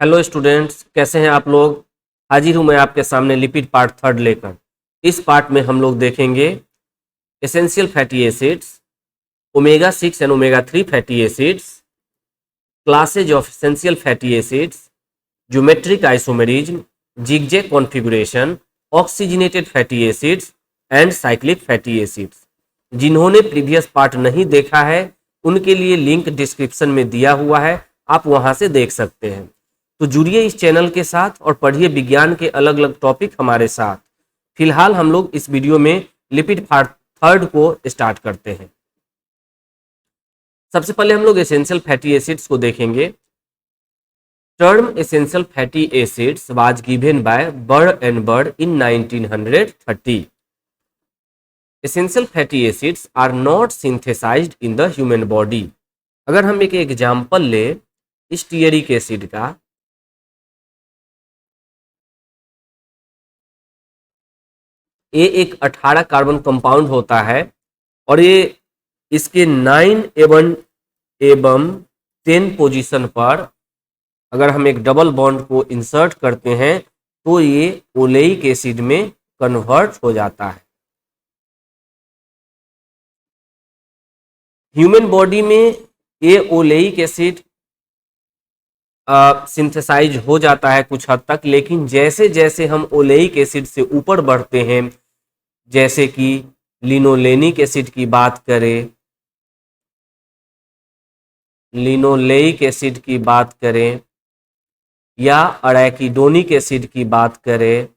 Hello students, कैसे हैं आप लोग। हाजिर हूं मैं आपके सामने लिपिड पार्ट थर्ड लेकर। इस पार्ट में हम लोग देखेंगे essential fatty acids, omega 6 and omega 3 fatty acids, classes of essential fatty acids, geometric isomerism, zigzag configuration, oxygenated fatty acids and cyclic fatty acids. जिन्होंने प्रीवियस पार्ट नहीं देखा है उनके लिए लिंक डिस्क्रिप्शन में दिया हुआ है, आप वहां से देख सकते हैं। तो जुड़िए इस चैनल के साथ और पढ़िए विज्ञान के अलग अलग टॉपिक हमारे साथ। फिलहाल हम लोग इस वीडियो में लिपिड पार्ट थर्ड को स्टार्ट करते हैं। सबसे पहले हम लोग एसेंशियल फैटी एसिड्स को देखेंगे। Term essential fatty acids was given by Burr and Burr इन 1930। Essential fatty acids are not synthesized in the human body. अगर हम एक एग्जाम्पल ले स्टीयरिक एसिड का, ये एक 18 कार्बन कंपाउंड होता है और ये इसके 9 एवं 10 पोजीशन पर अगर हम एक डबल बॉन्ड को इंसर्ट करते हैं तो ये ओलेइक एसिड में कन्वर्ट हो जाता है। ह्यूमन बॉडी में ये ओलेइक एसिड सिंथेसाइज हो जाता है कुछ हद तक, लेकिन जैसे जैसे हम ओलेइक एसिड से ऊपर बढ़ते हैं, जैसे कि लिनोलेनिक एसिड की बात करें, लिनोलेइक एसिड की बात करें या अरैकिडोनिक एसिड की बात करें,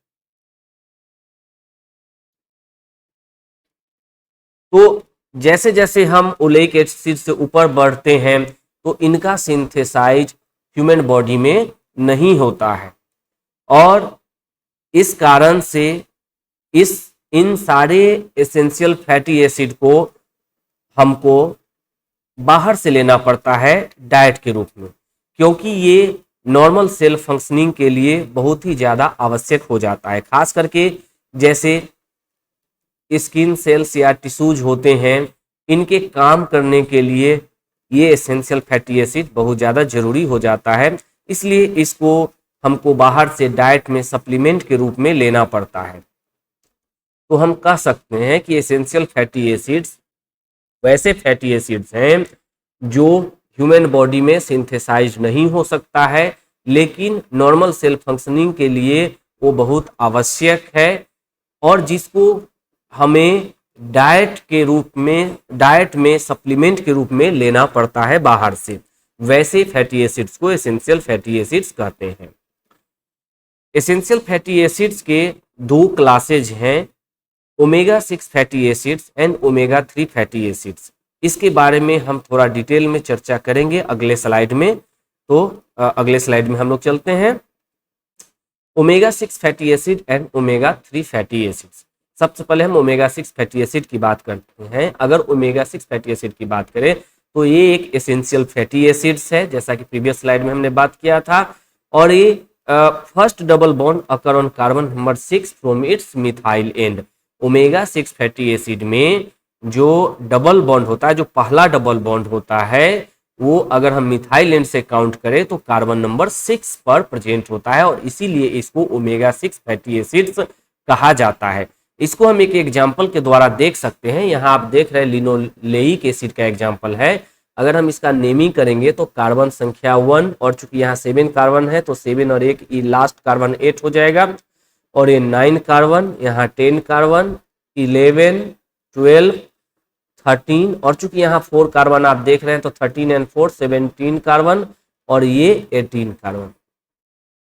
तो जैसे जैसे हम ओलेइक एसिड से ऊपर बढ़ते हैं तो इनका सिंथेसाइज ह्यूमन बॉडी में नहीं होता है और इस कारण से इन सारे एसेंशियल फैटी एसिड को हमको बाहर से लेना पड़ता है डाइट के रूप में, क्योंकि ये नॉर्मल सेल फंक्शनिंग के लिए बहुत ही ज़्यादा आवश्यक हो जाता है। खास करके जैसे स्किन सेल्स या टिश्यूज होते हैं, इनके काम करने के लिए ये एसेंशियल फैटी एसिड बहुत ज़्यादा जरूरी हो जाता है, इसलिए इसको हमको बाहर से डाइट में सप्लीमेंट के रूप में लेना पड़ता है। तो हम कह सकते हैं कि एसेंशियल फैटी एसिड्स वैसे फैटी एसिड्स हैं जो ह्यूमन बॉडी में सिंथेसाइज नहीं हो सकता है, लेकिन नॉर्मल सेल फंक्शनिंग के लिए वो बहुत आवश्यक है और जिसको हमें डाइट में सप्लीमेंट के रूप में लेना पड़ता है बाहर से। वैसे फैटी एसिड्स को एसेंशियल फैटी एसिड्स कहते हैं। एसेंशियल फैटी एसिड्स के दो क्लासेज हैं, omega 6 fatty acids and omega 3 fatty acids. इसके बारे में हम थोड़ा डिटेल में चर्चा करेंगे अगले स्लाइड में। तो अगले स्लाइड में हम लोग चलते हैं। Omega 6 fatty acid and omega 3 fatty acids. सबसे पहले हम ओमेगा 6 फैटी एसिड की बात करते हैं। अगर ओमेगा 6 फैटी एसिड की बात करें तो ये एक एसेंशियल फैटी एसिड्स है, जैसा कि प्रीवियस स्लाइड में हमने बात किया था, और ये first double bond occur on carbon number 6 from its methyl and. Omega 6 fatty acid में जो डबल बॉन्ड होता है, जो पहला डबल बॉन्ड होता है, वो अगर हम मिथाइल एंड से काउंट करें तो कार्बन नंबर 6 पर प्रेजेंट होता है और इसीलिए इसको ओमेगा 6 फैटी एसिड्स कहा जाता है। इसको हम एक एग्जाम्पल के द्वारा देख सकते हैं। यहाँ आप देख रहे हैं लिनोलेइक एसिड का एग्जाम्पल है। अगर हम इसका नेमिंग करेंगे तो कार्बन संख्या 1, और चूंकि यहाँ 7 कार्बन है तो 7 और 1 ये लास्ट कार्बन 8 हो जाएगा, और ये 9 कार्बन, यहाँ 10 कार्बन, 11, 12, 13, और चूंकि यहाँ 4 कार्बन आप देख रहे हैं तो 13 एंड 4 17 कार्बन, और ये 18 कार्बन।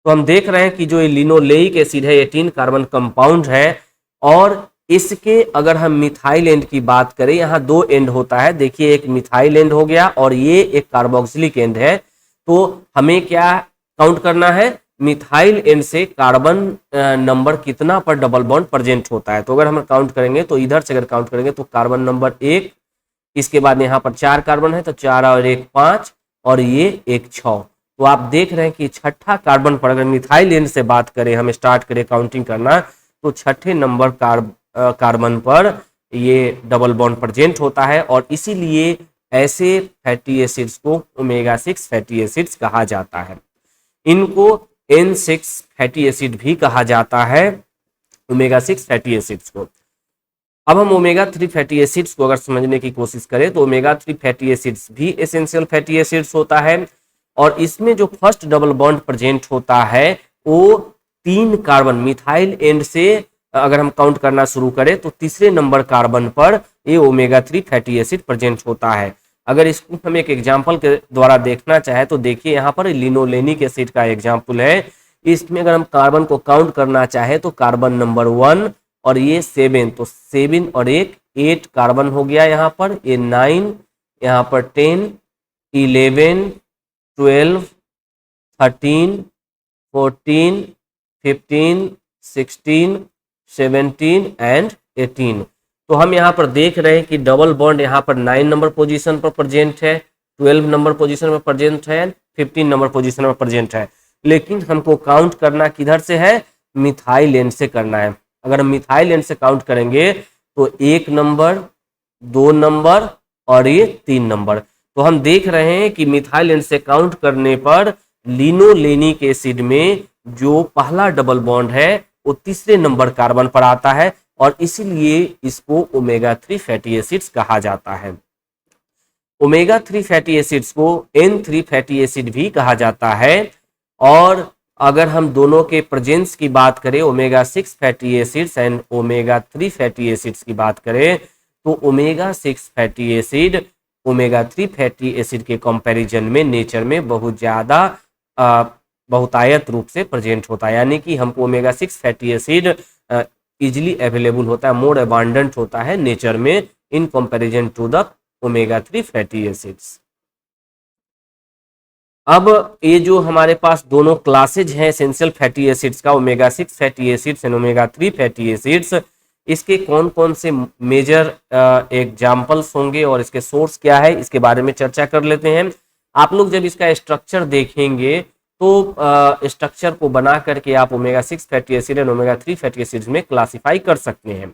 तो हम देख रहे हैं कि जो ये लिनोलेइक एसिड है 18 कार्बन कंपाउंड है, और इसके अगर हम मिथाइल एंड की बात करें, यहाँ 2 एंड होता है। देखिए, एक मिथाइल एंड हो गया और ये एक कार्बोक्सिलिक एंड है। तो हमें क्या काउंट करना है, मिथाइल एंड से कार्बन नंबर कितना पर डबल बॉन्ड प्रेजेंट होता है। तो अगर हम काउंट करेंगे तो इधर से अगर काउंट करेंगे तो कार्बन नंबर 1, इसके बाद यहाँ पर 4 कार्बन है तो 4 और 1 5, और ये 1 6। तो आप देख रहे हैं कि छठा कार्बन पर अगर मिथाइल एंड से बात करें, हम स्टार्ट करें काउंटिंग करना, तो छठे नंबर कार्बन पर ये डबल बॉन्ड प्रेजेंट होता है और इसीलिए ऐसे फैटी एसिड्स को ओमेगा 6 फैटी एसिड्स कहा जाता है। इनको N6 फैटी एसिड भी कहा जाता है, ओमेगा 6 फैटी एसिड्स को। अब हम ओमेगा 3 फैटी एसिड्स को अगर समझने की कोशिश करें तो ओमेगा 3 फैटी एसिड्स भी एसेंशियल फैटी एसिड्स होता है, और इसमें जो फर्स्ट डबल बॉन्ड प्रेजेंट होता है वो 3 कार्बन मिथाइल एंड से अगर हम काउंट करना शुरू करें तो तीसरे नंबर कार्बन पर ये ओमेगा 3 फैटी एसिड प्रेजेंट होता है। अगर इसको हम एक एग्जांपल के द्वारा देखना चाहे तो देखिए यहाँ पर लिनोलेनिक एसिड का एग्जांपल है। इसमें अगर हम कार्बन को काउंट करना चाहे तो कार्बन नंबर 1 और ये 7, तो 7 और 8 कार्बन हो गया यहाँ पर, ये 9, यहाँ पर 10, 11, 12, 13, 14, 15, 16, 17 एंड 18। तो हम यहाँ पर देख रहे हैं कि डबल बॉन्ड यहाँ पर 9 नंबर पोजीशन पर प्रेजेंट है, 12 नंबर पोजीशन में प्रेजेंट है, 15 नंबर पोजीशन में प्रेजेंट है, लेकिन हमको काउंट करना किधर से है, मिथाइल एंड से करना है। अगर हम मिथाइल एंड से काउंट करेंगे तो 1 नंबर, 2 नंबर और ये 3 नंबर। तो हम देख रहे हैं कि मिथाइल एंड से काउंट करने पर लिनोलेनिक एसिड में जो पहला डबल बॉन्ड है वो तीसरे नंबर कार्बन पर आता है, और इसीलिए इसको ओमेगा 3 फैटी एसिड्स कहा जाता है। ओमेगा 3 फैटी एसिड्स को N3 फैटी एसिड भी कहा जाता है। और अगर हम दोनों के प्रेजेंस की बात करें, omega 6 fatty acids and omega 3 fatty acids की बात करें, तो omega 6 fatty acid omega 3 fatty acid के कंपैरिजन में नेचर में बहुत ज़्यादा बहुतायत रूप से प्रेजेंट होता है, यानी कि हमको omega 6 fatty acid easily available होता है, मोर अबांडेंट होता है नेचर में in comparison to the omega 3 fatty acids. अब ये जो हमारे पास दोनों क्लासेज हैं एसेंशियल फैटी एसिड्स का, omega 6 fatty acids and omega 3 fatty acids, इसके कौन कौन से मेजर एग्जाम्पल्स होंगे और इसके सोर्स क्या है, इसके बारे में चर्चा कर लेते हैं। आप लोग जब इसका स्ट्रक्चर देखेंगे तो स्ट्रक्चर को बना करके आप omega 6 fatty acid and omega 3 fatty acids में क्लासिफाई कर सकते हैं।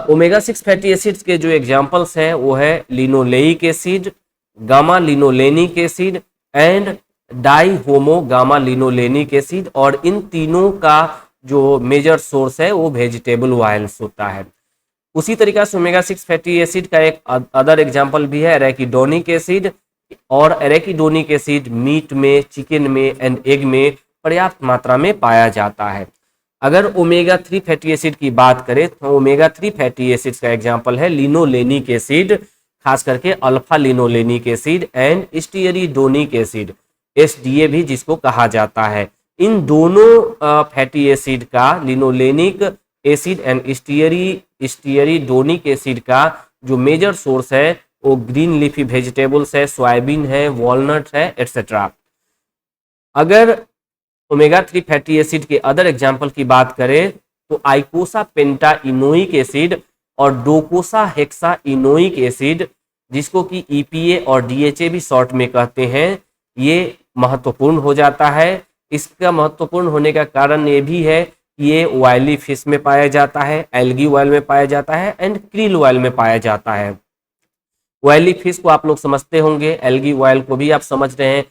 ओमेगा 6 फैटी एसिड्स के जो एग्जाम्पल्स हैं वो है linoleic acid, gamma linolenic acid and dihomo gamma linolenic acid, और इन तीनों का जो मेजर सोर्स है वो वेजिटेबल ऑयल्स होता है। उसी तरीके से ओमेगा 6 फैटी एसिड का एक अदर एग्जांपल भी है एरेकिडोनिक एसिड, और एरेकिडोनिक एसिड मीट में, चिकन में एंड एग में पर्याप्त मात्रा में पाया जाता है। अगर ओमेगा 3 फैटी एसिड की बात करें तो ओमेगा 3 फैटी एसिड का एग्जांपल है लिनोलेनिक एसिड, खास करके alpha linolenic acid and stearidonic acid, SDA भी जिसको कहा जाता है। इन दोनों फैटी एसिड का, linolenic acid and stearidonic acid का जो मेजर सोर्स है वो ग्रीन लीफी वेजिटेबल्स है, सोयाबीन है, वॉलनट है, एटसेट्रा। अगर ओमेगा 3 फैटी एसिड के अदर एग्जाम्पल की बात करें तो आइकोसा पेंटाइनोइक एसिड और डोकोसा हेक्सा इनोइक एसिड, जिसको कि ईपीए और डीएचए भी शॉर्ट में कहते हैं, ये महत्वपूर्ण हो जाता है। इसका महत्वपूर्ण होने का कारण ये भी है कि ये ऑयली फिश में पाया जाता है, एल्गी ऑयल में पाया जाता है एंड क्रिल ऑयल में पाया जाता है। ऑयली फिश को आप लोग समझते होंगे, एल्गी ऑयल को भी आप समझ रहे हैं।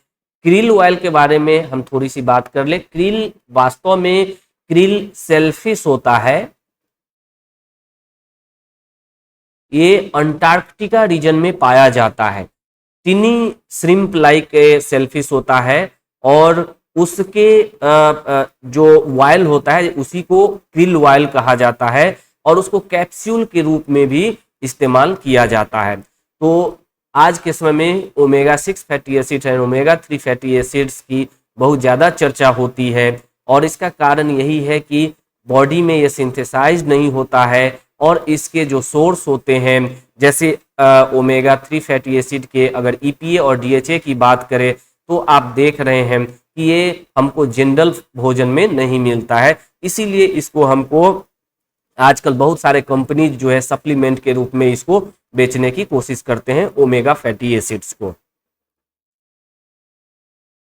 क्रिल ऑयल के बारे में हम थोड़ी सी बात कर ले। क्रिल वास्तव में क्रिल सेलफिश होता है, ये अंटार्कटिका रीजन में पाया जाता है। टिनी श्रिम्प लाइक सेलफिश होता है और उसके जो वायल होता है उसी को क्रिल वायल कहा जाता है और उसको कैप्सूल के रूप में भी इस्तेमाल किया जाता है। तो आज के समय में omega 6 fatty acid and omega 3 fatty acids की बहुत ज़्यादा चर्चा होती है और इसका कारण यही है कि बॉडी में ये सिंथेसाइज नहीं होता है और इसके जो सोर्स होते हैं जैसे ओमेगा 3 फैटी एसिड के अगर ईपीए और डीएचए की बात करें तो आप देख रहे हैं कि ये हमको जनरल भोजन में नहीं मिलता है, इसीलिए इसको हमको आजकल बहुत सारे कंपनीज जो है सप्लीमेंट के रूप में इसको बेचने की कोशिश करते हैं ओमेगा फैटी एसिड्स को।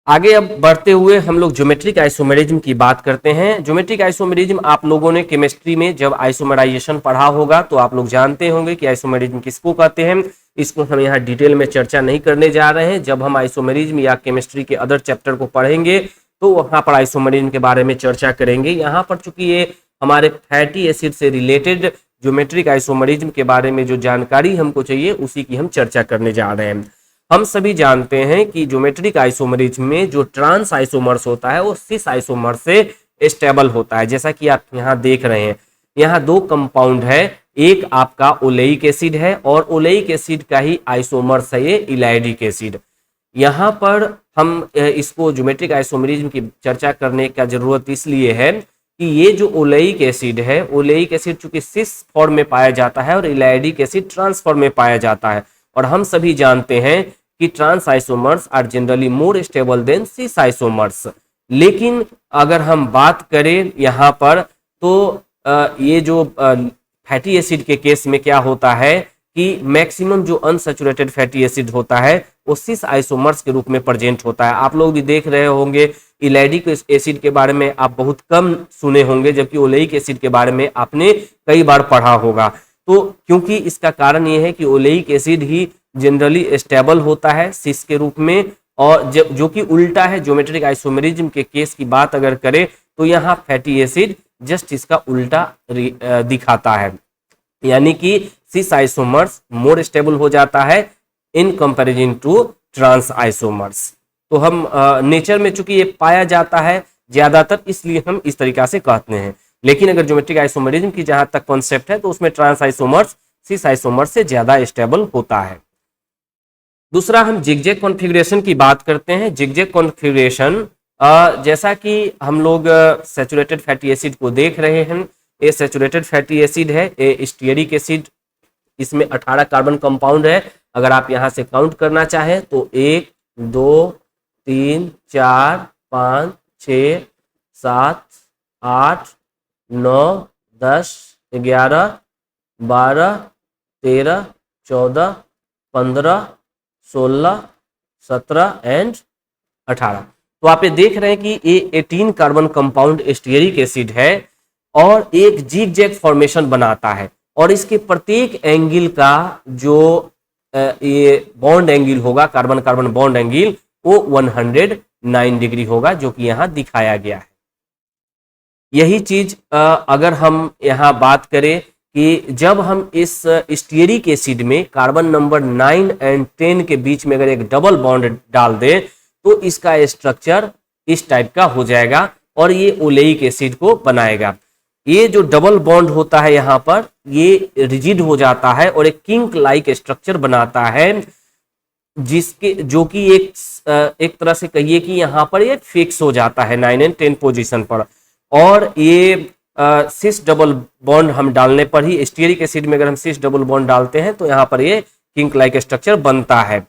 आगे अब बढ़ते हुए हम लोग ज्योमेट्रिक आइसोमेरिज्म की बात करते हैं। ज्योमेट्रिक आइसोमेरिज्म आप लोगों ने केमिस्ट्री में जब आइसोमराइजेशन पढ़ा होगा तो आप लोग जानते होंगे कि आइसोमेरिज्म किसको कहते हैं। इसको हम यहाँ डिटेल में चर्चा नहीं करने जा रहे हैं। जब हम आइसोमेरिज्म या केमिस्ट्री के अदर चैप्टर को पढ़ेंगे तो वहाँ पर आइसोमेरिज्म के बारे में चर्चा करेंगे। यहाँ पर चूंकि ये हमारे फैटी एसिड से रिलेटेड ज्योमेट्रिक आइसोमेरिज्म के बारे में जो जानकारी हमको चाहिए उसी की हम चर्चा करने जा रहे हैं। हम सभी जानते हैं कि ज्योमेट्रिक आइसोमेरिज्म में जो ट्रांस आइसोमर्स होता है वो सिस आइसोमर से स्टेबल होता है। जैसा कि आप यहाँ देख रहे हैं, यहाँ दो कंपाउंड है, एक आपका ओलेइक एसिड है और ओलेइक एसिड का ही आइसोमर्स है ये इलाइडिक एसिड। यहाँ पर हम इसको ज्योमेट्रिक आइसोमेरिज्म की चर्चा करने का जरूरत इसलिए है कि ये जो ओलेइक एसिड है, ओलेइक एसिड चूंकि सिस फॉर्म में पाया जाता है और इलाइडिक एसिड ट्रांस फॉर्म में पाया जाता है, और हम सभी जानते हैं कि trans isomers are generally more stable than cis isomers. लेकिन अगर हम बात करें यहाँ पर तो ये जो फैटी एसिड के केस में क्या होता है कि मैक्सिमम जो अनसैचुरेटेड फैटी एसिड होता है वो सिस आइसोमर्स के रूप में प्रेजेंट होता है। आप लोग भी देख रहे होंगे इलाइडिक एसिड के बारे में आप बहुत कम सुने होंगे, जबकि ओलेइक एसिड के बारे में आपने कई बार पढ़ा होगा। तो क्योंकि इसका कारण ये है कि ओलेइक एसिड ही जनरली स्टेबल होता है सिस के रूप में, और जो कि उल्टा है ज्योमेट्रिक आइसोमेरिज्म के केस की बात अगर करें तो यहाँ फैटी एसिड जस्ट इसका उल्टा दिखाता है, यानी कि सिस आइसोमर्स मोर स्टेबल हो जाता है in comparison to trans isomers. तो हम नेचर में चूंकि ये पाया जाता है ज्यादातर, इसलिए हम इस तरीका से कहते हैं। लेकिन अगर ज्योमेट्रिक आइसोमेरिज्म की जहां तक कॉन्सेप्ट है तो उसमें ट्रांस आइसोमर्स सिस आइसोमर्स से ज्यादा स्टेबल होता है। दूसरा हम जिगजैग कॉन्फ़िगरेशन की बात करते हैं। जिगजैग कॉन्फ़िगरेशन जैसा कि हम लोग सैचुरेटेड फैटी एसिड को देख रहे हैं, ये सैचुरेटेड फैटी एसिड है, ये स्टीयरिक एसिड, इसमें 18 कार्बन कंपाउंड है। अगर आप यहाँ से काउंट करना चाहें तो 1 2 3 4 5 6 7 8 9 10 11 12 13 14 15 16 17 एंड 18। तो आप ये देख रहे हैं कि ये 18 कार्बन कंपाउंड स्टीयरिक एसिड है और एक जिगजैग फॉर्मेशन बनाता है, और इसके प्रत्येक एंगल का जो ये बॉन्ड एंगल होगा, कार्बन कार्बन बॉन्ड एंगल, वो 109 डिग्री होगा, जो कि यहाँ दिखाया गया है। यही चीज अगर हम यहाँ बात करें कि जब हम इस स्टीयरिक एसिड में कार्बन नंबर 9 एंड 10 के बीच में अगर एक डबल बॉन्ड डाल दें तो इसका स्ट्रक्चर इस टाइप का हो जाएगा और ये ओलेइक एसिड को बनाएगा। ये जो डबल बॉन्ड होता है यहाँ पर ये रिजिड हो जाता है और एक किंक लाइक स्ट्रक्चर बनाता है, जिसके जो कि एक तरह से कहिए कि यहाँ पर ये फिक्स हो जाता है 9 एंड 10 पोजीशन पर। और ये सिस डबल बॉन्ड हम डालने पर ही, स्टीयरिक एसिड में अगर हम सिस डबल बॉन्ड डालते हैं तो यहाँ पर ये किंक लाइक स्ट्रक्चर बनता है।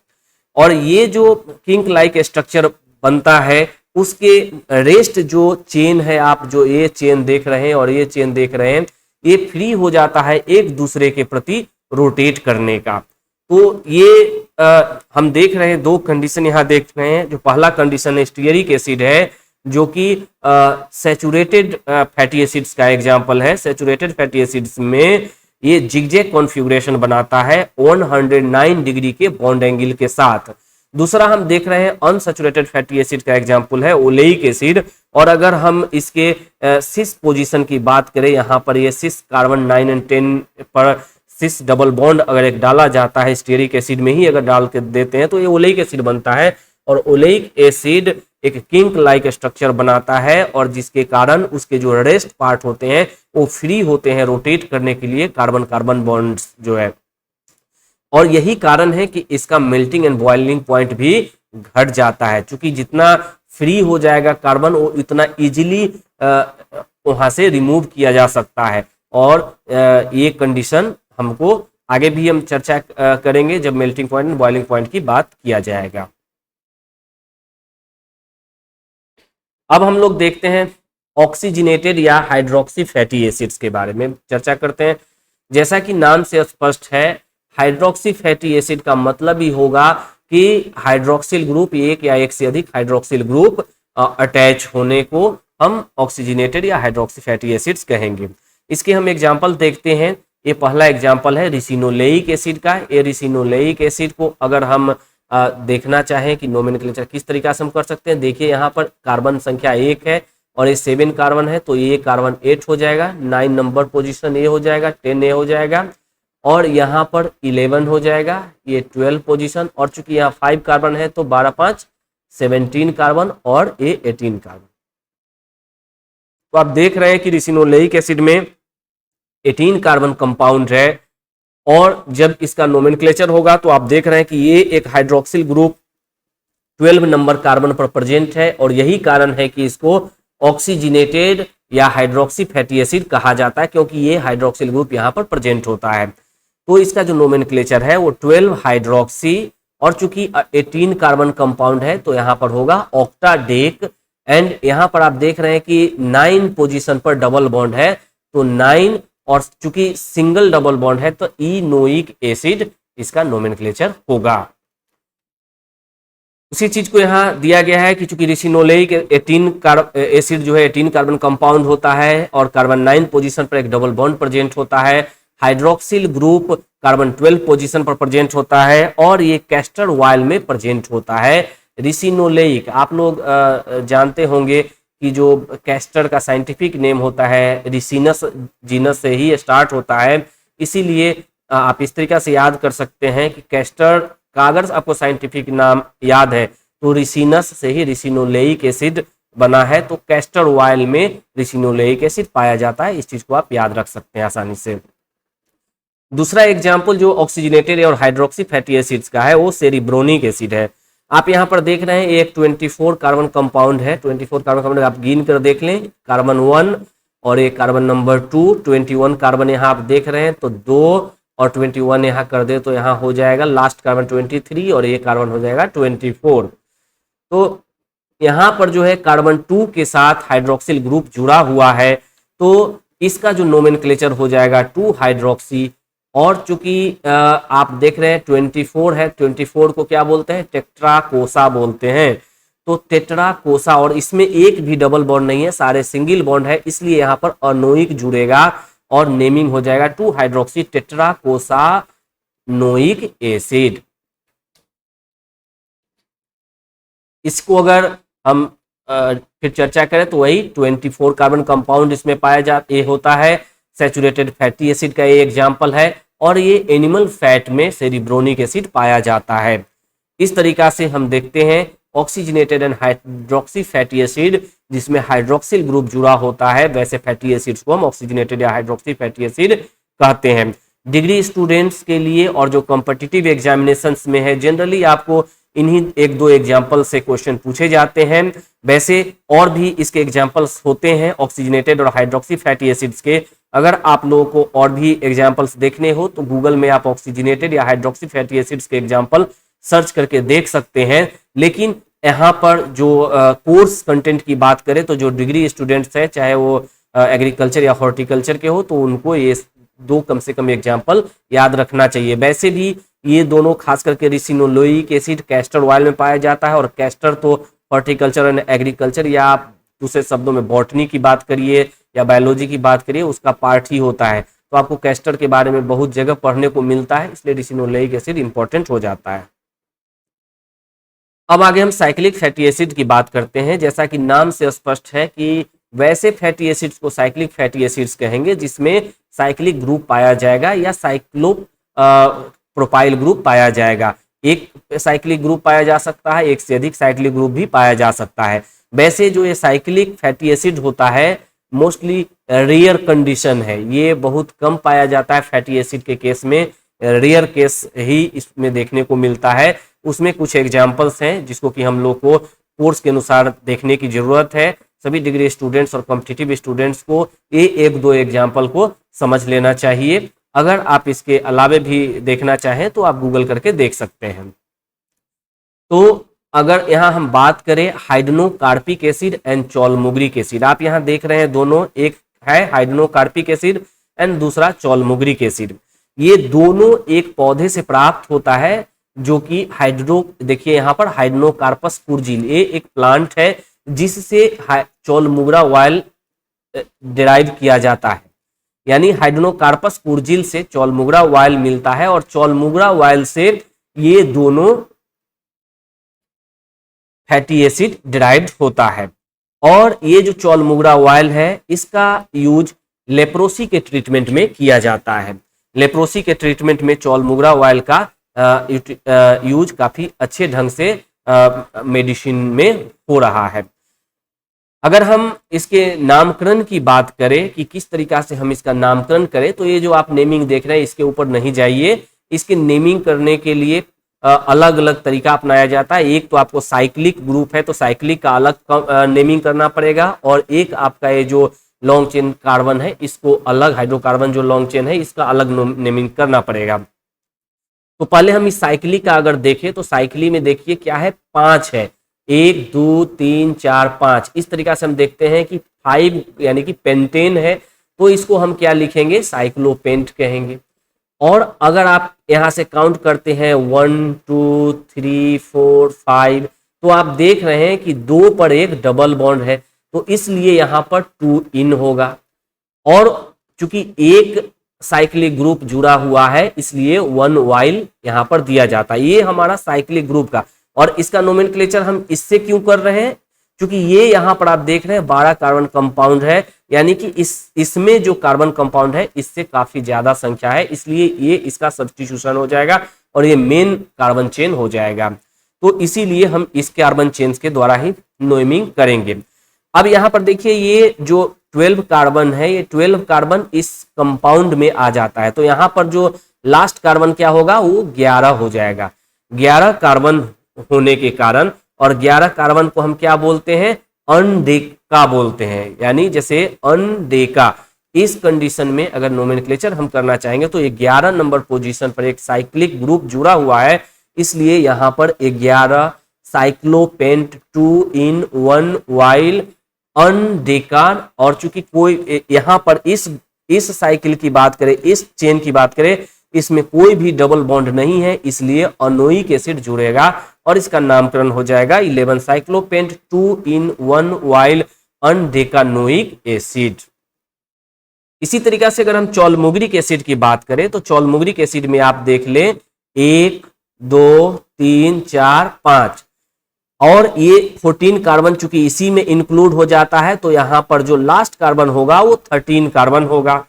और ये जो किंक लाइक स्ट्रक्चर बनता है उसके रेस्ट जो चेन है, आप जो ये चेन देख रहे हैं और ये चेन देख रहे हैं, ये फ्री हो जाता है एक दूसरे के प्रति रोटेट करने का। तो ये हम देख रहे हैं दो कंडीशन यहाँ देख रहे हैं। जो पहला कंडीशन स्टीयरिक एसिड है जो कि सैचुरेटेड फैटी एसिड्स का एग्जाम्पल है। सैचुरेटेड फैटी एसिड्स में ये जिगजैग कॉन्फ़िगरेशन बनाता है 109 डिग्री के बॉन्ड एंगल के साथ। दूसरा हम देख रहे हैं अनसैचुरेटेड फैटी एसिड का एग्जाम्पल है ओलेइक एसिड, और अगर हम इसके सिस पोजीशन की बात करें, यहाँ पर ये सिस कार्बन 9 एंड 10 पर सिस डबल बॉन्ड अगर एक डाला जाता है स्टीयरिक एसिड में ही अगर डाल के देते हैं तो ये ओलेइक एसिड बनता है। और ओलेइक एसिड एक किंक लाइक स्ट्रक्चर बनाता है और जिसके कारण उसके जो रेस्ट पार्ट होते हैं वो फ्री होते हैं रोटेट करने के लिए कार्बन कार्बन बॉन्ड्स जो है। और यही कारण है कि इसका मेल्टिंग एंड बॉइलिंग पॉइंट भी घट जाता है, क्योंकि जितना फ्री हो जाएगा कार्बन वो इतना इजीली वहां से रिमूव किया जा सकता है। और ये कंडीशन हमको आगे भी हम चर्चा करेंगे जब melting point and boiling point की बात किया जाएगा। अब हम लोग देखते हैं ऑक्सीजनेटेड या हाइड्रोक्सी फैटी एसिड्स के बारे में चर्चा करते हैं। जैसा कि नाम से स्पष्ट है, हाइड्रोक्सी फैटी एसिड का मतलब ही होगा कि हाइड्रोक्सिल ग्रुप, एक या एक से अधिक हाइड्रोक्सिल ग्रुप अटैच होने को हम ऑक्सीजनेटेड या हाइड्रोक्सी फैटी एसिड्स कहेंगे। इसके हम एग्जांपल देखते हैं। ये पहला एग्जाम्पल है रिसिनोलेइक एसिड का। ये रिसिनोलेइक एसिड को अगर हम देखना चाहें कि नोमेनक्लेचर किस तरीका से हम कर सकते हैं, देखिए यहाँ पर कार्बन संख्या 1 है और ये 7 कार्बन है, तो ये कार्बन 8 हो जाएगा, 9 नंबर पोजीशन ये हो जाएगा, 10 ये हो जाएगा, और यहाँ पर 11 हो जाएगा, ये 12 पोजीशन, और चूंकि यहाँ 5 कार्बन है तो 12 5 17 कार्बन और ये 18 कार्बन। तो आप देख रहे हैं कि रिसिनोलेइक एसिड में 18 कार्बन कंपाउंड है, और जब इसका नोमेनक्लेचर होगा तो आप देख रहे हैं कि ये एक हाइड्रोक्सिल ग्रुप 12 नंबर कार्बन पर प्रेजेंट है, और यही कारण है कि इसको ऑक्सीजनेटेड या हाइड्रोक्सी फैटी एसिड कहा जाता है, क्योंकि ये हाइड्रोक्सिल ग्रुप यहाँ पर प्रेजेंट होता है। तो इसका जो नोमेनक्लेचर है वो 12 हाइड्रोक्सी, और चूंकि 18 कार्बन कंपाउंड है तो यहाँ पर होगा ऑक्टाडेक। एंड यहाँ पर आप देख रहे हैं कि 9 पोजीशन पर डबल बॉन्ड है, तो 9, और चूंकि सिंगल डबल बॉन्ड है तो इनोइक एसिड इसका नोमेनक्लेचर होगा। उसी चीज को यहाँ दिया गया है कि चूंकि रिसिनोलेइक 18 एसिड जो है 18 कार्बन कंपाउंड होता है, और कार्बन 9 पोजीशन पर एक डबल बॉन्ड प्रेजेंट होता है, हाइड्रोक्सिल ग्रुप कार्बन 12 पोजीशन पर प्रेजेंट होता है, और ये कैस्टर ऑयल में प्रेजेंट होता है। रिसिनोलेइक आप लोग जानते होंगे कि जो कैस्टर का साइंटिफिक नेम होता है रिसिनस जीनस से ही स्टार्ट होता है, इसीलिए आप इस तरीका से याद कर सकते हैं कि कैस्टर का अगर आपको साइंटिफिक नाम याद है तो रिसिनस से ही रिसिनोलेइक एसिड बना है, तो कैस्टर ऑयल में रिसिनोलेइक एसिड पाया जाता है। इस चीज को आप याद रख सकते हैं आसानी से। दूसरा एग्जाम्पल जो ऑक्सीजनेटेड और हाइड्रोक्सी फैटी एसिड्स का है वो सेरिब्रोनिक एसिड है। आप यहाँ पर देख रहे हैं एक 24 कार्बन कंपाउंड है, 24 कार्बन कंपाउंड आप गिन कर देख लें, कार्बन 1 और एक कार्बन नंबर 2, 21 कार्बन यहाँ आप देख रहे हैं, तो 2 और 21 यहाँ कर दे तो यहाँ हो जाएगा लास्ट कार्बन 23, और ये कार्बन हो जाएगा 24। तो यहाँ पर जो है कार्बन 2 के साथ हाइड्रोक्सिल ग्रुप जुड़ा हुआ है, तो इसका जो नोमेनक्लेचर हो जाएगा 2 हाइड्रोक्सी। और चूंकि आप देख रहे हैं 24 है, 24 को क्या बोलते हैं, टेट्राकोसा बोलते हैं, तो टेट्राकोसा, और इसमें एक भी डबल बॉन्ड नहीं है, सारे सिंगल बॉन्ड है, इसलिए यहाँ पर अनोइक जुड़ेगा और नेमिंग हो जाएगा 2 हाइड्रोक्सी टेट्राकोसा नोइक एसिड। इसको अगर हम फिर चर्चा करें तो वही 24 कार्बन कंपाउंड इसमें पाया जाता ये होता है, सैचुरेटेड फैटी एसिड का ये एग्जाम्पल है, और ये एनिमल फैट में सेरिब्रोनिक एसिड पाया जाता है। इस तरीका से हम देखते हैं oxygenated and hydroxy fatty acid जिसमें हाइड्रोक्सिल ग्रुप जुड़ा होता है, वैसे फैटी एसिड्स को हम ऑक्सीजनेटेड या हाइड्रोक्सी फैटी एसिड कहते हैं। डिग्री स्टूडेंट्स के लिए और जो कॉम्पिटिटिव एग्जामिनेशंस में है जनरली आपको इन्हीं 1-2 एग्जाम्पल से क्वेश्चन पूछे जाते हैं। वैसे और भी इसके एग्जाम्पल्स होते हैं ऑक्सीजनेटेड और हाइड्रोक्सी फैटी एसिड्स के। अगर आप लोगों को और भी एग्जाम्पल्स देखने हो तो गूगल में आप ऑक्सीजनेटेड या हाइड्रोक्सी फैटी एसिड्स के एग्जाम्पल सर्च करके देख सकते हैं। लेकिन यहाँ पर जो कोर्स कंटेंट की बात करें तो जो डिग्री स्टूडेंट्स हैं चाहे वो एग्रीकल्चर या हॉर्टिकल्चर के हो तो उनको ये 2 कम से कम एग्जाम्पल याद रखना चाहिए। वैसे भी ये दोनों खास करके रिसिनोलोइक एसिड कैस्टर ऑयल में पाया जाता है, और कैस्टर तो हॉर्टिकल्चर एंड एग्रीकल्चर या आप दूसरे शब्दों में बॉटनी की बात करिए या बायोलॉजी की बात करिए उसका पार्ट ही होता है, तो आपको कैस्टर के बारे में बहुत जगह पढ़ने को मिलता है, इसलिए रिसिनोलोइक एसिड इंपॉर्टेंट हो जाता है। अब आगे हम साइक्लिक फैटी एसिड की बात करते हैं। जैसा कि नाम से स्पष्ट है कि वैसे फैटी एसिड्स को साइक्लिक फैटी एसिड्स कहेंगे जिसमें साइक्लिक ग्रुप पाया जाएगा या साइक्लो प्रोपाइल ग्रुप पाया जाएगा। एक साइक्लिक ग्रुप पाया जा सकता है, एक से अधिक साइक्लिक ग्रुप भी पाया जा सकता है। वैसे जो ये साइक्लिक फैटी एसिड होता है मोस्टली रेयर कंडीशन है, ये बहुत कम पाया जाता है फैटी एसिड के केस में, रेयर केस ही इसमें देखने को मिलता है। उसमें कुछ एग्जाम्पल्स हैं जिसको कि हम लोग को कोर्स के अनुसार देखने की जरूरत है। सभी डिग्री स्टूडेंट्स और कॉम्पिटिटिव स्टूडेंट्स को ये 1-2 एग्जाम्पल को समझ लेना चाहिए। अगर आप इसके अलावे भी देखना चाहें तो आप गूगल करके देख सकते हैं। तो अगर यहाँ हम बात करें हाइड्रोकार्पिक एसिड एंड चॉलमुग्रिक एसिड, आप यहाँ देख रहे हैं दोनों, एक है हाइड्रोकार्पिक एसिड एंड दूसरा चॉलमुग्रिक एसिड। ये दोनों एक पौधे से प्राप्त होता है जो कि देखिए यहाँ पर हाइड्रोकार्पस पुर्जिल, ये एक प्लांट है जिससे चॉलमुग्रा ऑयल डिराइव किया जाता है। यानी हाइड्रोकार्पस कुर्जिल से चौलमुगरा वायल मिलता है और चौलमुगरा वायल से ये दोनों फैटी एसिड डिराइव्ड होता है। और ये जो चौलमुगरा वायल है इसका यूज लेप्रोसी के ट्रीटमेंट में किया जाता है। लेप्रोसी के ट्रीटमेंट में चौलमुगरा वायल का यूज काफी अच्छे ढंग से मेडिसिन में हो रहा है। अगर हम इसके नामकरण की बात करें कि किस तरीका से हम इसका नामकरण करें, तो ये जो आप नेमिंग देख रहे हैं इसके ऊपर नहीं जाइए। इसके नेमिंग करने के लिए अलग अलग तरीका अपनाया जाता है। एक तो आपको साइक्लिक ग्रुप है तो साइक्लिक का अलग नेमिंग करना पड़ेगा, और एक आपका ये जो लॉन्ग चेन कार्बन है इसको अलग, हाइड्रोकार्बन जो लॉन्ग चेन है इसका अलग नेमिंग करना पड़ेगा। तो पहले हम इस साइक्लिक का अगर देखें तो साइक्लिक में देखिए क्या है, 5 है, 1 2 3 4 5। इस तरीका से हम देखते हैं कि 5 यानी कि पेंटेन है तो इसको हम क्या लिखेंगे, साइक्लोपेंट कहेंगे। और अगर आप यहां से काउंट करते हैं 1 2 3 4 5 तो आप देख रहे हैं कि 2 पर एक डबल बॉन्ड है तो इसलिए यहां पर 2 इन होगा। और चूंकि एक साइक्लिक ग्रुप जुड़ा हुआ है इसलिए 1 वाइल यहां पर दिया जाता है। ये हमारा साइक्लिक ग्रुप का, और इसका नोमेनक्लेचर हम इससे क्यों कर रहे हैं, क्योंकि ये यहां पर आप देख रहे हैं 12 कार्बन कंपाउंड है, यानी कि इसमें जो कार्बन कंपाउंड है इससे काफी ज्यादा संख्या है, इसलिए ये इसका सब्स्टिट्यूशन हो जाएगा और ये मेन कार्बन चेन हो जाएगा। तो इसीलिए हम इस कार्बन चेन के द्वारा ही नेमिंग करेंगे। अब यहां पर देखिए ये जो 12 कार्बन है, ये 12 कार्बन इस कंपाउंड में आ जाता है, तो यहां पर जो लास्ट कार्बन क्या होगा, वो 11 हो जाएगा। 11 कार्बन होने के कारण, और 11 कार्बन को हम क्या बोलते हैं, अनडेका बोलते हैं, यानी जैसे अनडेका। इस कंडीशन में अगर नोमेनक्लेचर हम करना चाहेंगे तो ये 11 नंबर पोजीशन पर एक साइक्लिक ग्रुप जुड़ा हुआ है, इसलिए यहां पर 11 साइक्लोपेंट 2 in 1 वाइल अनडेकान। और चूंकि कोई यहां पर इस साइकिल की बात करें, इस चेन की बात करें, इसमें कोई भी डबल बॉन्ड नहीं है, इसलिए अनोइक एसिड जुड़ेगा और इसका नामकरण हो जाएगा 11 साइक्लोपेंट 2 in 1 वाइल अनडेकानोइक एसिड। इसी तरीका से अगर हम चौलमुगरिक एसिड की बात करें तो चौलमुगरिक एसिड में आप देख लें 1 2 3 4 5, और ये 14 कार्बन चूंकि इसी में इंक्लूड हो जाता है तो यहां पर जो लास्ट कार्बन होगा वो 13 कार्बन होगा।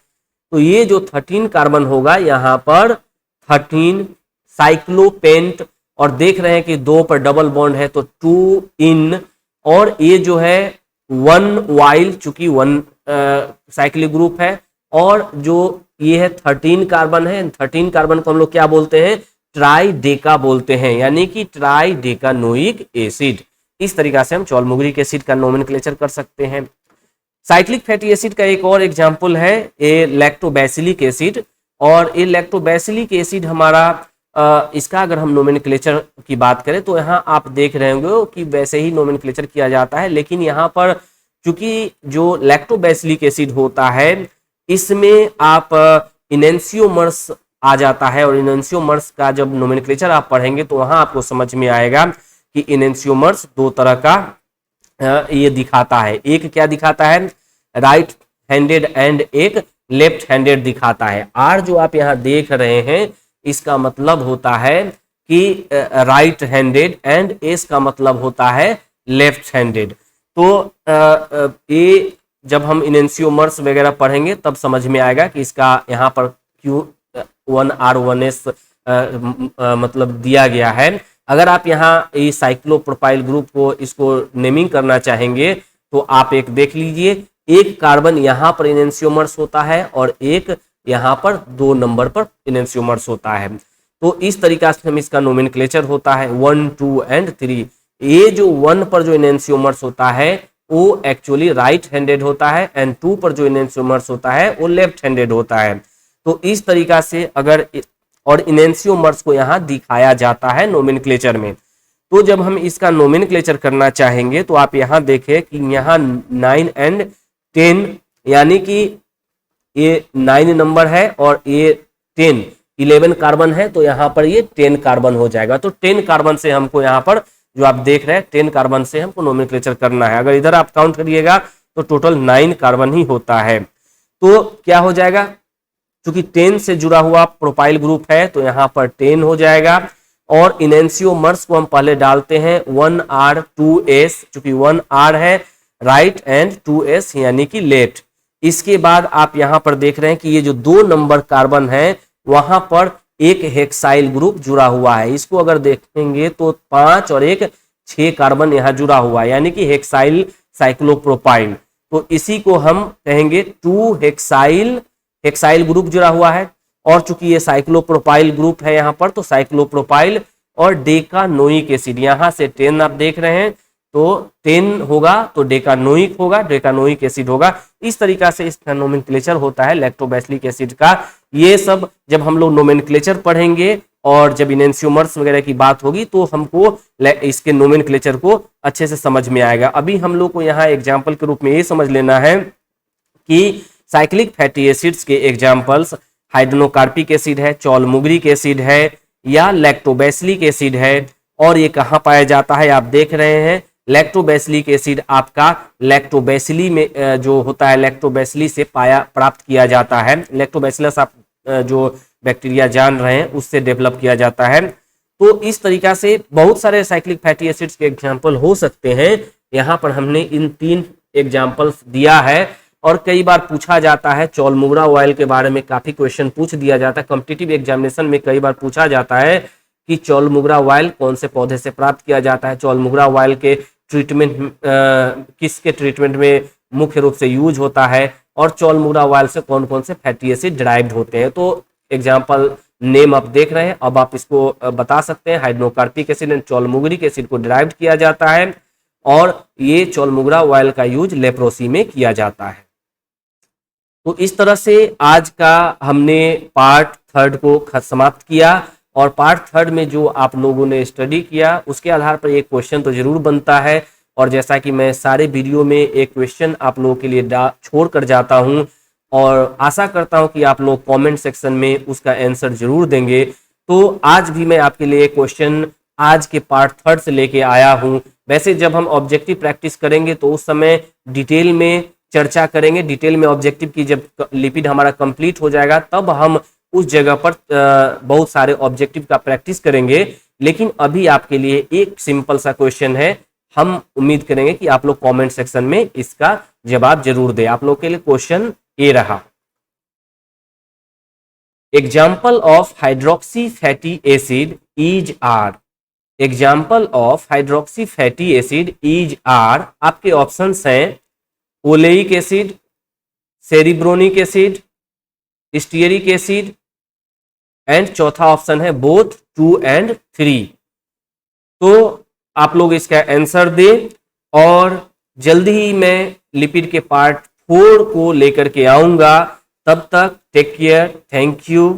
तो ये जो 13 कार्बन होगा यहां पर 13 साइक्लोपेंट, और देख रहे हैं कि 2 पर डबल बॉन्ड है तो 2 इन, और ये जो है 1 वाइल चूंकि 1 साइक्लिक ग्रुप है, और जो ये है 13 कार्बन है, 13 कार्बन को हम लोग क्या बोलते हैं, ट्राइडेका बोलते हैं, यानी कि ट्राइडेकानोइक एसिड। इस तरीका से हम चौलमुगरिक एसिड का नोमेनक्लेचर कर सकते हैं। साइक्लिक फैटी एसिड का एक और एग्जांपल है ये लैक्टोबैसिलिक एसिड, और ये लैक्टोबैसिलिक एसिड हमारा इसका अगर हम नोमेनक्लेचर की बात करें तो यहाँ आप देख रहे होंगे कि वैसे ही नोमेनक्लेचर किया जाता है, लेकिन यहाँ पर चूंकि जो लैक्टोबैसिलिक एसिड होता है इसमें आप इनेंशियोमर्स आ जाता है, और इनेंशियोमर्स का जब नोमेनक्लेचर आप पढ़ेंगे तो वहां आपको समझ में आएगा कि इनेंशियोमर्स 2 तरह का ये दिखाता है। एक क्या दिखाता है, राइट हैंडेड, एंड एक लेफ्ट हैंडेड दिखाता है। आर जो आप यहाँ देख रहे हैं इसका मतलब होता है कि राइट हैंडेड, एंड एस का मतलब होता है लेफ्ट हैंडेड। तो ये जब हम इनेंशियोमर्स वगैरह पढ़ेंगे तब समझ में आएगा कि इसका यहाँ पर क्यों 1R1S मतलब दिया गया है। अगर आप यहाँ इस साइक्लोप्रोपाइल ग्रुप को इसको नेमिंग करना चाहेंगे तो आप एक देख लीजिए, एक कार्बन यहाँ पर इनेंशियोमर्स होता है और एक यहाँ पर 2 नंबर पर इनेंशियोमर्स होता है। तो इस तरीका से हम इसका नोमेनक्लेचर होता है 1 2 एंड 3। ये जो 1 पर जो इनेंशियोमर्स होता है वो एक्चुअली राइट हैंडेड होता है, एंड 2 पर जो इनेंशियोमर्स होता है वो लेफ्ट हैंडेड होता है। तो इस तरीका से अगर, और इनेंशियोमर्स को यहाँ दिखाया जाता है नोमेनक्लेचर में। तो जब हम इसका नोमेनक्लेचर करना चाहेंगे तो आप यहाँ देखें कि यहाँ 9 एंड 10, यानी कि ये 9 नंबर है और ये 10, 11 कार्बन है, तो यहाँ पर ये 10 कार्बन हो जाएगा। तो 10 कार्बन से हमको यहाँ पर जो आप देख रहे हैं 10 कार्बन से हमको नोमेनक्लेचर करना है। अगर इधर आप काउंट करिएगा तो टोटल 9 कार्बन ही होता है। तो क्या हो जाएगा, क्योंकि 10 से जुड़ा हुआ प्रोपाइल ग्रुप है तो यहां पर 10 हो जाएगा। और इनेंसियोमर्स को हम पहले डालते हैं 1R2S, चूंकि 1R है राइट एंड 2S यानी कि लेफ्ट। इसके बाद आप यहां पर देख रहे हैं कि ये जो 2 नंबर कार्बन है वहां पर एक हेक्साइल ग्रुप जुड़ा हुआ है। इसको अगर देखेंगे तो 5 और 1 6 कार्बन यहां जुड़ा हुआ है यानी कि हेक्साइल साइक्लोप्रोपाइल। तो इसी को हम कहेंगे 2 हेक्साइल ग्रुप जुड़ा हुआ है। और चूंकि ये साइक्लोप्रोपाइल ग्रुप है यहां पर, तो साइक्लोप्रोपाइल और डेकानोइक एसिड, यहां से 10 आप देख रहे हैं तो 10 होगा तो डेकानोइक होगा, डेकानोइक एसिड होगा। इस तरीका से इसका नोमेनक्लेचर होता है लैक्टोबैसिलिक एसिड का। ये सब जब हम लोग नोमेनक्लेचर पढ़ेंगे और जब इनेंसियोमर्स वगैरह की बात होगी तो हमको इसके नोमेनक्लेचर को अच्छे से समझ में आएगा। अभी हम लोग को यहाँ एग्जाम्पल के रूप में ये समझ लेना है कि साइक्लिक फैटी एसिड्स के एग्जाम्पल्स हाइड्रोकार्पिक एसिड है, चॉलमुग्रिक एसिड है या लैक्टोबैसिलिक एसिड है। और ये कहाँ पाया जाता है आप देख रहे हैं, लैक्टोबैसिलिक एसिड आपका लैक्टोबैसिली में जो होता है लैक्टोबैसिली से प्राप्त किया जाता है। लैक्टोबैसिलस आप जो बैक्टीरिया जान रहे हैं उससे डेवलप किया जाता है। तो इस तरीका से बहुत सारे साइक्लिक फैटी एसिड्स के एग्जाम्पल हो सकते हैं। यहाँ पर हमने इन 3 एग्जाम्पल्स दिया है। और कई बार पूछा जाता है चॉलमुग्रा ऑयल के बारे में, काफी क्वेश्चन पूछ दिया जाता है कॉम्पिटिटिव एग्जामिनेशन में। कई बार पूछा जाता है कि चॉलमुग्रा ऑयल कौन से पौधे से प्राप्त किया जाता है, चॉलमुग्रा ऑयल के ट्रीटमेंट किसके ट्रीटमेंट में मुख्य रूप से यूज होता है, और चॉलमुग्रा ऑयल से कौन कौन से फैटी एसिड डिराइव्ड होते हैं। तो एग्जाम्पल नेम आप देख रहे हैं, अब आप इसको बता सकते हैं। हाइड्रोकार्पिक एसिड एंड चॉलमुग्रिक एसिड को डिराइव्ड किया जाता है और ये चॉलमुग्रा ऑयल का यूज लेप्रोसी में किया जाता है। तो इस तरह से आज का हमने पार्ट 3 को समाप्त किया। और पार्ट 3 में जो आप लोगों ने स्टडी किया उसके आधार पर एक क्वेश्चन तो जरूर बनता है। और जैसा कि मैं सारे वीडियो में एक क्वेश्चन आप लोगों के लिए छोड़ कर जाता हूं और आशा करता हूं कि आप लोग कमेंट सेक्शन में उसका आंसर जरूर देंगे। तो आज भी मैं आपके लिए क्वेश्चन आज के पार्ट 3 से लेके आया हूं। वैसे जब हम ऑब्जेक्टिव प्रैक्टिस करेंगे तो उस समय डिटेल में चर्चा करेंगे, डिटेल में ऑब्जेक्टिव की जब लिपिड हमारा कंप्लीट हो जाएगा तब हम उस जगह पर बहुत सारे ऑब्जेक्टिव का प्रैक्टिस करेंगे। लेकिन अभी आपके लिए एक सिंपल सा क्वेश्चन है, हम उम्मीद करेंगे कि आप लोग कमेंट सेक्शन में इसका जवाब जरूर दें। आप लोग के लिए क्वेश्चन ये रहा, example of hydroxy fatty acid is are. Example of hydroxy fatty acid is are, आपके ऑप्शंस हैं oleic acid, cerebronic acid, stearic acid and चौथा ऑप्शन है बोथ 2 and 3। तो आप लोग इसका आंसर दें और जल्दी ही मैं लिपिड के पार्ट 4 को लेकर के आऊंगा। तब तक टेक केयर, थैंक यू।